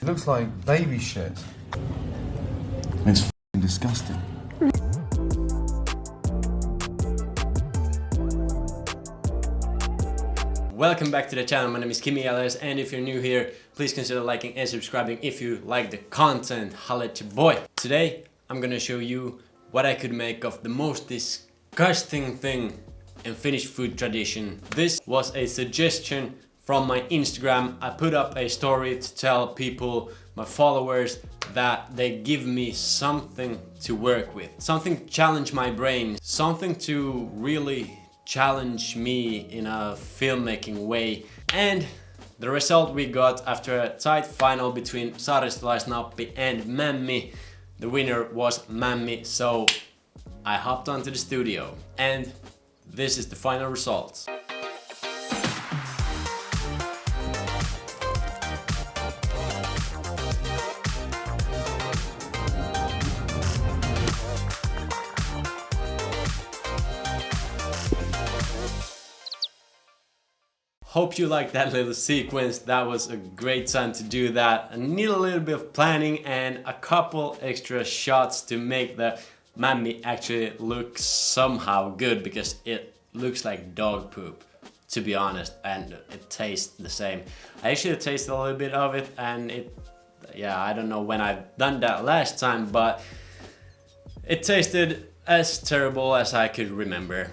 It looks like baby shit. It's f***ing disgusting. Welcome back to the channel. My name is Kimi, Elias, and if you're new here, please consider liking and subscribing if you like the content. Holla at your boy. Today, I'm gonna show you what I could make of the most disgusting thing in Finnish food tradition. This was a suggestion from my Instagram. I put up a story to tell people, my followers, that they give me something to work with. Something to challenge my brain. Something to really challenge me in a filmmaking way. And the result we got after a tight final between Saaristolaisnappi and Mämmi, the winner was Mämmi, so I hopped onto the studio. And this is the final result. Hope you liked that little sequence. That was a great time to do that. I need a little bit of planning and a couple extra shots to make the Mämmi actually look somehow good, because it looks like dog poop, to be honest, and it tastes the same. I actually tasted a little bit of it, and I don't know when I've done that last time, but it tasted as terrible as I could remember.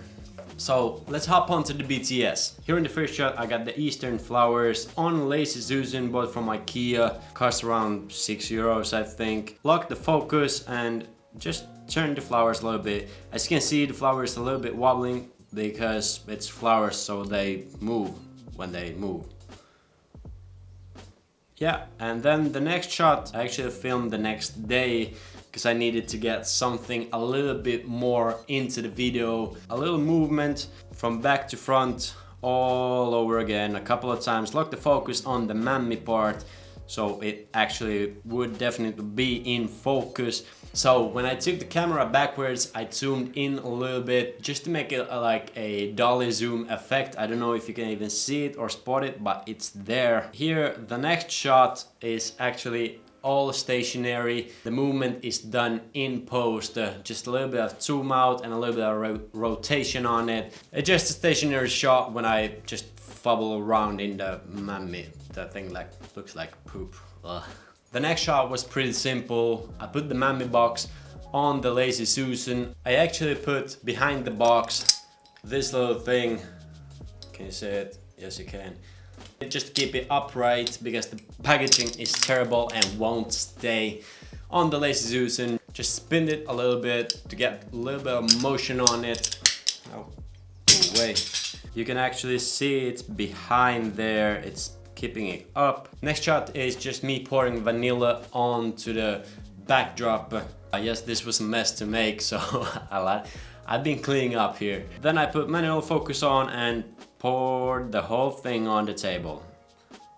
So let's hop on to the BTS. Here in the first shot I got the Eastern flowers on Lazy Susan, bought from IKEA. Cost around €6 I think. Lock the focus and just turn the flowers a little bit. As you can see, the flower is a little bit wobbling because it's flowers, so they move when they move. Yeah, and then the next shot I actually filmed the next day, because I needed to get something a little bit more into the video. A little movement from back to front all over again a couple of times. Lock the focus on the Mämmi part so it actually would definitely be in focus. So when I took the camera backwards, I zoomed in a little bit just to make it like a dolly zoom effect. I don't know if you can even see it or spot it, but it's there. Here the next shot is actually all stationary. The movement is done in post, just a little bit of zoom out and a little bit of rotation on it. It's just a stationary shot when I just fumble around in the Mämmi. That thing looks like poop. Ugh. The next shot was pretty simple. I put the Mämmi box on the Lazy Susan. I actually put behind the box this little thing. Can you see it? Yes, you can. Just keep it upright because the packaging is terrible and won't stay on the Lazy Susan. Just spin it a little bit to get a little bit of motion on it. Oh, wait. You can actually see it behind there. It's keeping it up. Next shot is just me pouring vanilla onto the backdrop. Yes, this was a mess to make, so I've been cleaning up here. Then I put manual focus on and poured the whole thing on the table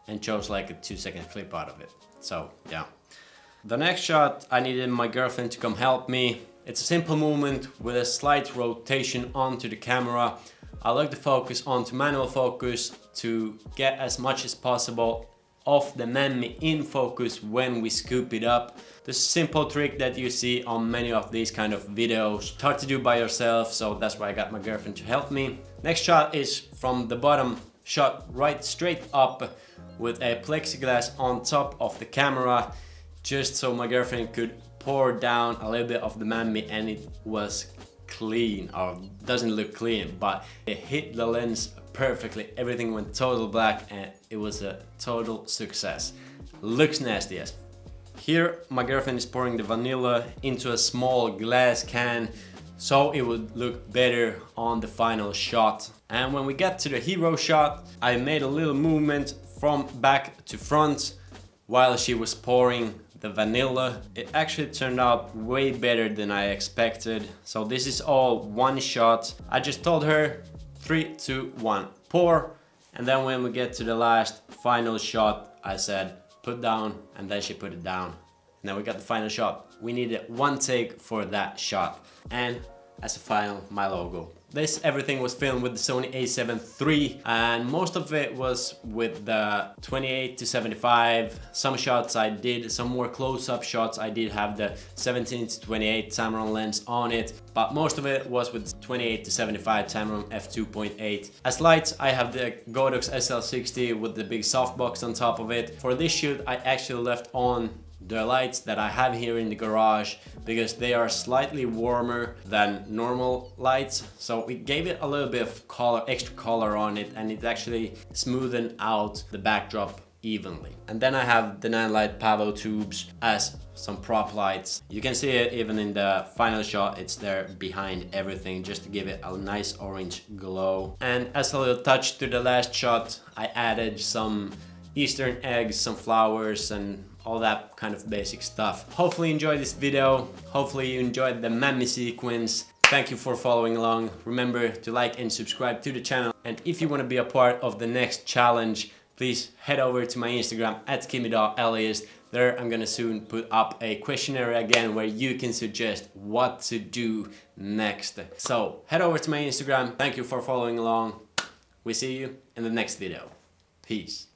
and chose like a 2-second clip out of it. So yeah. The next shot I needed my girlfriend to come help me. It's a simple movement with a slight rotation onto the camera. I lock the focus onto manual focus to get as much as possible of the Mämmi in focus when we scoop it up. This is a simple trick that you see on many of these kind of videos. It's hard to do by yourself, so that's why I got my girlfriend to help me. Next shot is from the bottom, shot right straight up with a plexiglass on top of the camera, just so my girlfriend could pour down a little bit of the Mämmi, and it was clean, or doesn't look clean, but it hit the lens perfectly. Everything went total black and it was a total success. Looks nasty as. Here my girlfriend is pouring the vanilla into a small glass can so it would look better on the final shot. And when we get to the hero shot, I made a little movement from back to front while she was pouring the vanilla. It actually turned out way better than I expected. So this is all one shot. I just told her 3, 2, 1, pour. And then when we get to the last final shot, I said put down, and then she put it down. And then we got the final shot. We needed one take for that shot. And as a final, my logo. This everything was filmed with the Sony a7 III, and most of it was with the 28-75. Some shots I did, some more close-up shots I did have the 17-28 Tamron lens on it, but most of it was with 28-75 Tamron f2.8. As lights, I have the Godox SL60 with the big softbox on top of it. For this shoot, I actually left on the lights that I have here in the garage because they are slightly warmer than normal lights, so we gave it a little bit of color, extra color on it, and it actually smoothened out the backdrop evenly. And then I have the 9-light pavo tubes as some prop lights. You can see it even in the final shot, it's there behind everything just to give it a nice orange glow. And as a little touch to the last shot, I added some Eastern eggs, some flowers, and all that kind of basic stuff. Hopefully you enjoyed this video. Hopefully you enjoyed the Mämmi sequence. Thank you for following along. Remember to like and subscribe to the channel. And if you want to be a part of the next challenge, please head over to my Instagram at Kimi.Elias. There I'm gonna soon put up a questionnaire again where you can suggest what to do next. So head over to my Instagram. Thank you for following along. We see you in the next video. Peace.